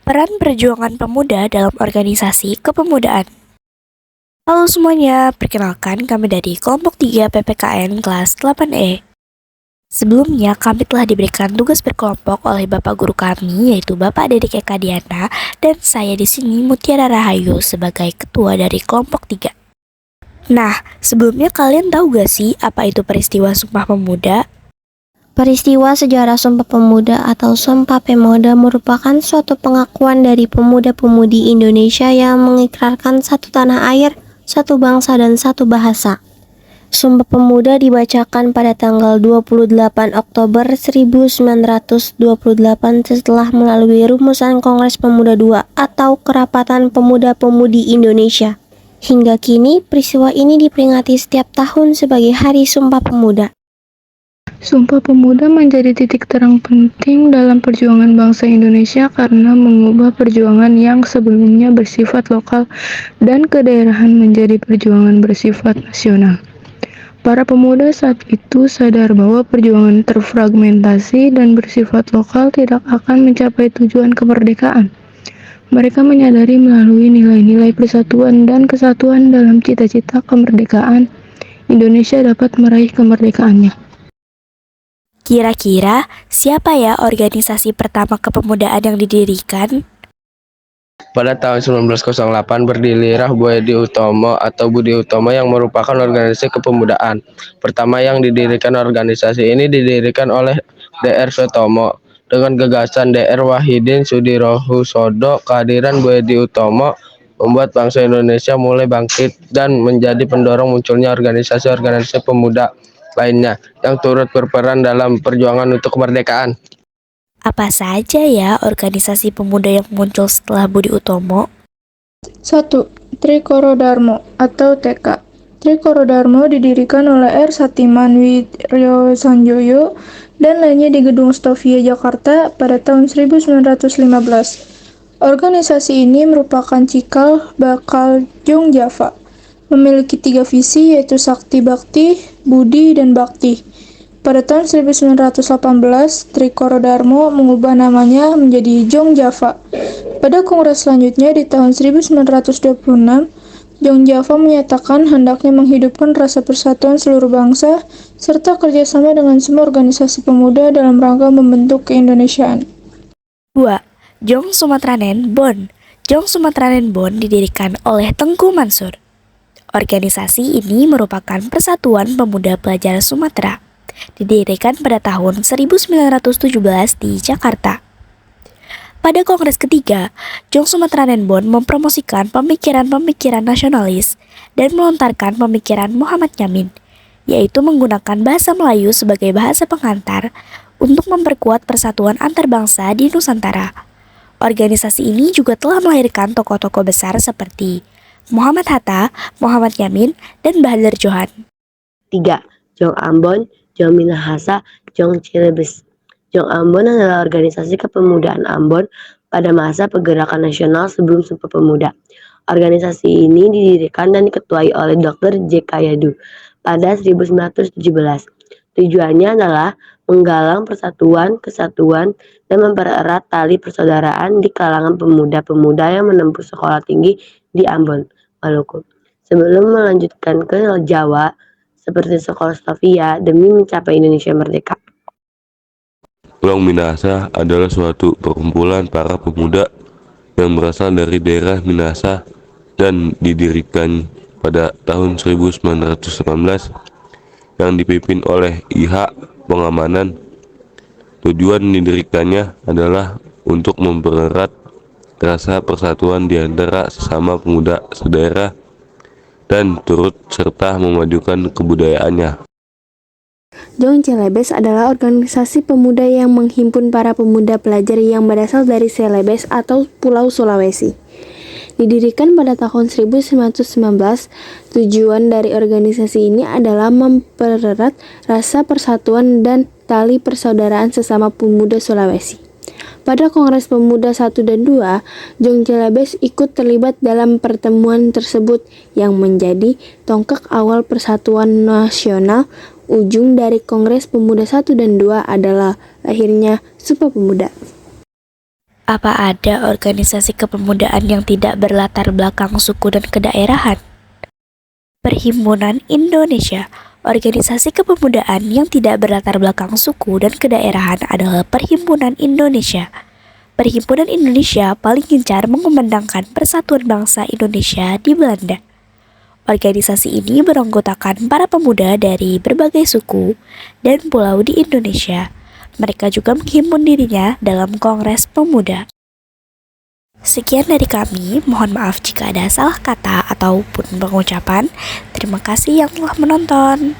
Peran perjuangan pemuda dalam organisasi kepemudaan. Halo semuanya, perkenalkan kami dari kelompok 3 PPKN kelas 8E. Sebelumnya kami telah diberikan tugas berkelompok oleh Bapak Guru kami, yaitu Bapak Dedik Eka Diana, dan saya di sini Mutiara Rahayu sebagai ketua dari kelompok 3. Nah, sebelumnya kalian tahu gak sih apa itu peristiwa Sumpah Pemuda? Peristiwa sejarah Sumpah Pemuda atau Sumpah Pemuda merupakan suatu pengakuan dari pemuda-pemudi Indonesia yang mengikrarkan satu tanah air, satu bangsa, dan satu bahasa. Sumpah Pemuda dibacakan pada tanggal 28 Oktober 1928 setelah melalui rumusan Kongres Pemuda II atau Kerapatan Pemuda-Pemudi Indonesia. Hingga kini, peristiwa ini diperingati setiap tahun sebagai Hari Sumpah Pemuda. Sumpah Pemuda menjadi titik terang penting dalam perjuangan bangsa Indonesia karena mengubah perjuangan yang sebelumnya bersifat lokal dan kedaerahan menjadi perjuangan bersifat nasional. Para pemuda saat itu sadar bahwa perjuangan terfragmentasi dan bersifat lokal tidak akan mencapai tujuan kemerdekaan. Mereka menyadari melalui nilai-nilai persatuan dan kesatuan dalam cita-cita kemerdekaan, Indonesia dapat meraih kemerdekaannya. Kira-kira siapa ya organisasi pertama kepemudaan yang didirikan? Pada tahun 1908 berdirilah Budi Utomo atau Budi Utomo yang merupakan organisasi kepemudaan pertama yang didirikan. Organisasi ini didirikan oleh Dr. Sutomo dengan gagasan Dr. Wahidin Sudirohusodo. Kehadiran Budi Utomo membuat bangsa Indonesia mulai bangkit dan menjadi pendorong munculnya organisasi-organisasi pemuda lainnya yang turut berperan dalam perjuangan untuk kemerdekaan. Apa saja ya organisasi pemuda yang muncul setelah Budi Utomo? 1. Trikoro Darmo atau TK. Trikoro Darmo didirikan oleh R. Satiman Wiryo Sanjoyo dan lainnya di Gedung Stovia, Jakarta pada tahun 1915. Organisasi ini merupakan cikal bakal Jong Java. Memiliki 3 visi yaitu Sakti Bakti, Budi, dan Bakti. Pada tahun 1918, Trikoro Darmo mengubah namanya menjadi Jong Java. Pada kongres selanjutnya di tahun 1926, Jong Java menyatakan hendaknya menghidupkan rasa persatuan seluruh bangsa serta kerjasama dengan semua organisasi pemuda dalam rangka membentuk keindonesiaan. 2. Jong Sumatranen Bon. Jong Sumatranen Bon didirikan oleh Tengku Mansur. Organisasi ini merupakan Persatuan Pemuda Pelajar Sumatera. Didirikan pada tahun 1917 di Jakarta. Pada kongres ketiga, Jong Sumatranen Bon mempromosikan pemikiran-pemikiran nasionalis dan melontarkan pemikiran Muhammad Yamin, yaitu menggunakan bahasa Melayu sebagai bahasa pengantar untuk memperkuat persatuan antar bangsa di Nusantara. Organisasi ini juga telah melahirkan tokoh-tokoh besar seperti Muhammad Hatta, Muhammad Yamin, dan Bahadur Johan. 3. Jong Ambon, Jong Minahasa, Jong Cilebes. Jong Ambon adalah organisasi kepemudaan Ambon pada masa pergerakan nasional sebelum Sumpah Pemuda. Organisasi ini didirikan dan diketuai oleh Dr. J. Kayadu pada 1917. Tujuannya adalah menggalang persatuan, kesatuan, dan mempererat tali persaudaraan di kalangan pemuda-pemuda yang menempuh sekolah tinggi di Ambon, Maluku, sebelum melanjutkan ke Jawa seperti sekolah Stovia demi mencapai Indonesia merdeka. Long Minahasa adalah suatu perkumpulan para pemuda yang berasal dari daerah Minahasa dan didirikan pada tahun 1918 yang dipimpin oleh IH Pengamanan. Tujuan didirikannya adalah untuk mempererat rasa persatuan di antara sesama pemuda sedaerah dan turut serta memajukan kebudayaannya. Jong Celebes adalah organisasi pemuda yang menghimpun para pemuda pelajar yang berasal dari Celebes atau Pulau Sulawesi. Didirikan pada tahun 1919, tujuan dari organisasi ini adalah mempererat rasa persatuan dan tali persaudaraan sesama pemuda Sulawesi. Pada Kongres Pemuda 1 dan 2, Jong Celebes ikut terlibat dalam pertemuan tersebut yang menjadi tonggak awal persatuan nasional. Ujung dari Kongres Pemuda 1 dan 2 adalah lahirnya Sumpah Pemuda. Apa ada organisasi kepemudaan yang tidak berlatar belakang suku dan kedaerahan? Perhimpunan Indonesia. Organisasi kepemudaan yang tidak berlatar belakang suku dan kedaerahan adalah Perhimpunan Indonesia. Perhimpunan Indonesia paling gencar mengumandangkan persatuan bangsa Indonesia di Belanda. Organisasi ini beranggotakan para pemuda dari berbagai suku dan pulau di Indonesia. Mereka juga menghimpun dirinya dalam Kongres Pemuda. Sekian dari kami, mohon maaf jika ada salah kata ataupun pengucapan. Terima kasih yang telah menonton.